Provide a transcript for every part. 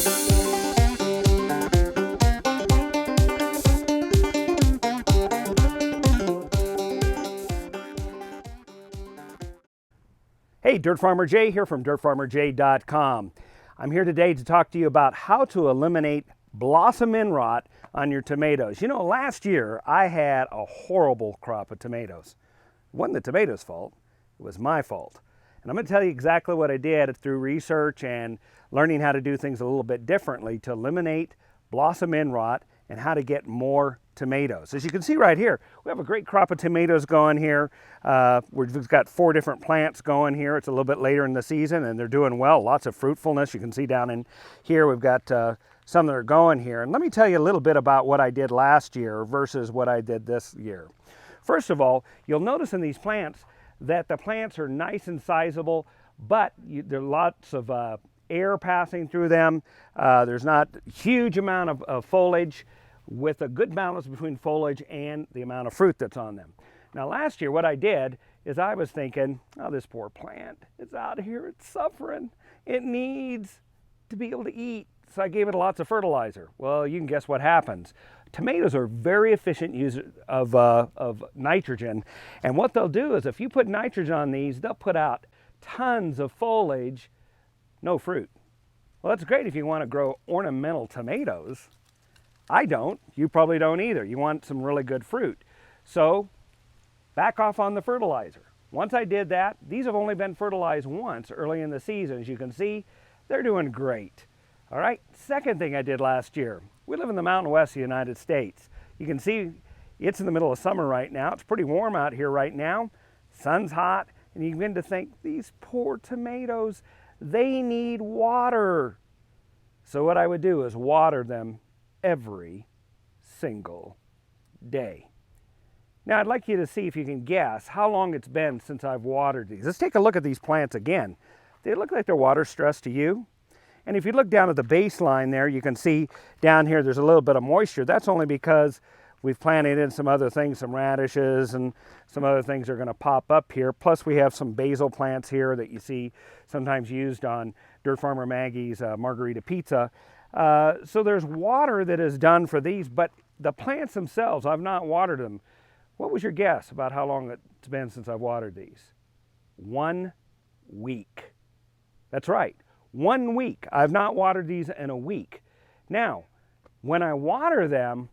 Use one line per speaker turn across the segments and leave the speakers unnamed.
Hey, Dirt Farmer Jay here from dirtfarmerjay.com. I'm here today to talk to you about how to eliminate blossom end rot on your tomatoes. You know, last year I had a horrible crop of tomatoes. It wasn't the tomatoes' fault, it was my fault. And I'm going to tell you exactly what I did through research and learning how to do things a little bit differently to eliminate blossom end rot and how to get more tomatoes. As you can see right here, we have a great crop of tomatoes going here. We've got 4 different plants going here. It's a little bit later in the season and they're doing well. Lots of fruitfulness. You can see down in here we've got some that are going here. And let me tell you a little bit about what I did last year versus what I did this year. First of all, you'll notice in these plants that the plants are nice and sizable, but there are lots of air passing through them. There's not a huge amount of foliage, with a good balance between foliage and the amount of fruit that's on them. Now last year what I did is I was thinking, oh, this poor plant, it's out here, it's suffering. It needs to be able to eat. So I gave it lots of fertilizer. Well, you can guess what happens. Tomatoes are very efficient users of nitrogen. And what they'll do is if you put nitrogen on these, they'll put out tons of foliage, no fruit. Well, that's great if you want to grow ornamental tomatoes. I don't. You probably don't either. You want some really good fruit. So back off on the fertilizer. Once I did that, these have only been fertilized once early in the season. As you can see, they're doing great. All right, second thing I did last year. We live in the Mountain West of the United States. You can see it's in the middle of summer right now. It's pretty warm out here right now. Sun's hot, and you begin to think, these poor tomatoes, they need water. So what I would do is water them every single day. Now I'd like you to see if you can guess how long it's been since I've watered these. Let's take a look at these plants again. They look like they're water stressed to you. And if you look down at the baseline there, you can see down here there's a little bit of moisture. That's only because we've planted in some other things, some radishes and some other things are going to pop up here. Plus we have some basil plants here that you see sometimes used on Dirt Farmer Maggie's margarita pizza. So there's water that is done for these, but the plants themselves, I've not watered them. What was your guess about how long it's been since I've watered these? 1 week. That's right, 1 week. I've not watered these in a week. Now, when I water them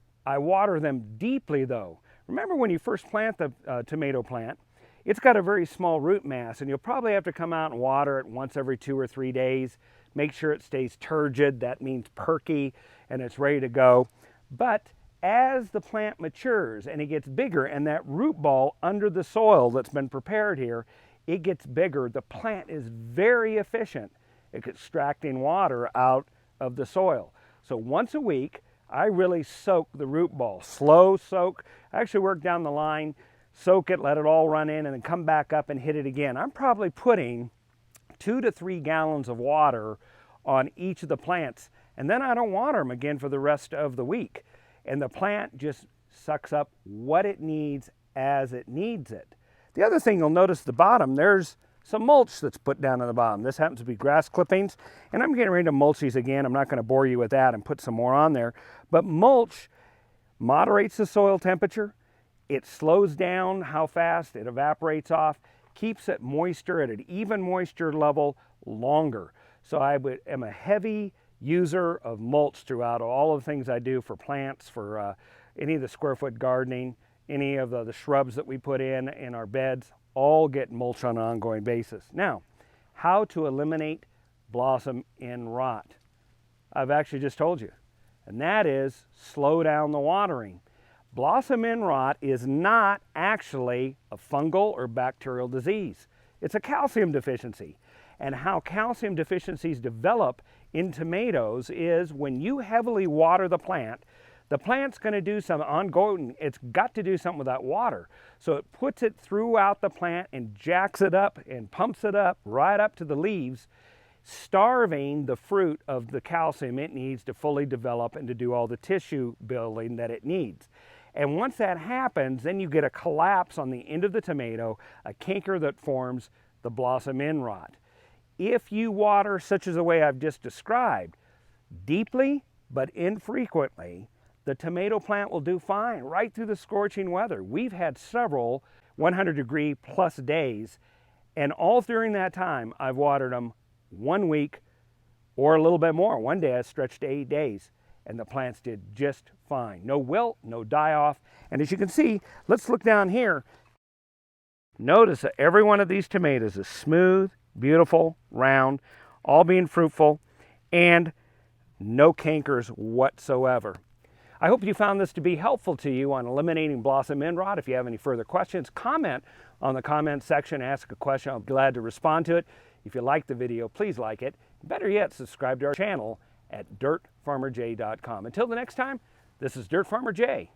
deeply though. Remember when you first plant the tomato plant, it's got a very small root mass and you'll probably have to come out and water it once every 2 or 3 days. Make sure it stays turgid, that means perky, and it's ready to go. But as the plant matures and it gets bigger and that root ball under the soil that's been prepared here, it gets bigger. The plant is very efficient at extracting water out of the soil. So once a week, I really soak the root ball, slow soak. I actually work down the line, soak it, let it all run in, and then come back up and hit it again. I'm probably putting 2 to 3 gallons of water on each of the plants, and then I don't water them again for the rest of the week. And the plant just sucks up what it needs as it needs it. The other thing you'll notice at the bottom, there's some mulch that's put down on the bottom. This happens to be grass clippings, and I'm getting ready to mulch these again. I'm not going to bore you with that and put some more on there. But mulch moderates the soil temperature. It slows down how fast it evaporates off, keeps it moisture at an even moisture level longer. So I am a heavy user of mulch throughout all of the things I do for plants, for any of the square foot gardening, any of the shrubs that we put in our beds, all get mulch on an ongoing basis. Now, how to eliminate blossom end rot. I've actually just told you, and that is slow down the watering. Blossom end rot is not actually a fungal or bacterial disease. It's a calcium deficiency. And how calcium deficiencies develop in tomatoes is when you heavily water the plant's going to do some ongoing, it's got to do something with that water. So it puts it throughout the plant and jacks it up and pumps it up right up to the leaves, starving the fruit of the calcium it needs to fully develop and to do all the tissue building that it needs. And once that happens, then you get a collapse on the end of the tomato, a canker that forms the blossom end rot. If you water such as the way I've just described, deeply but infrequently, the tomato plant will do fine right through the scorching weather. We've had several 100-degree plus days, and all during that time, I've watered them 1 week or a little bit more. One day I stretched to 8 days, and the plants did just fine. No wilt, no die-off. And as you can see, let's look down here. Notice that every one of these tomatoes is smooth, beautiful, round, all being fruitful, and no cankers whatsoever. I hope you found this to be helpful to you on eliminating blossom end rot. If you have any further questions, comment on the comment section, ask a question. I'm glad to respond to it. If you like the video, please like it. Better yet, subscribe to our channel at dirtfarmerj.com. Until the next time, this is Dirt Farmer J.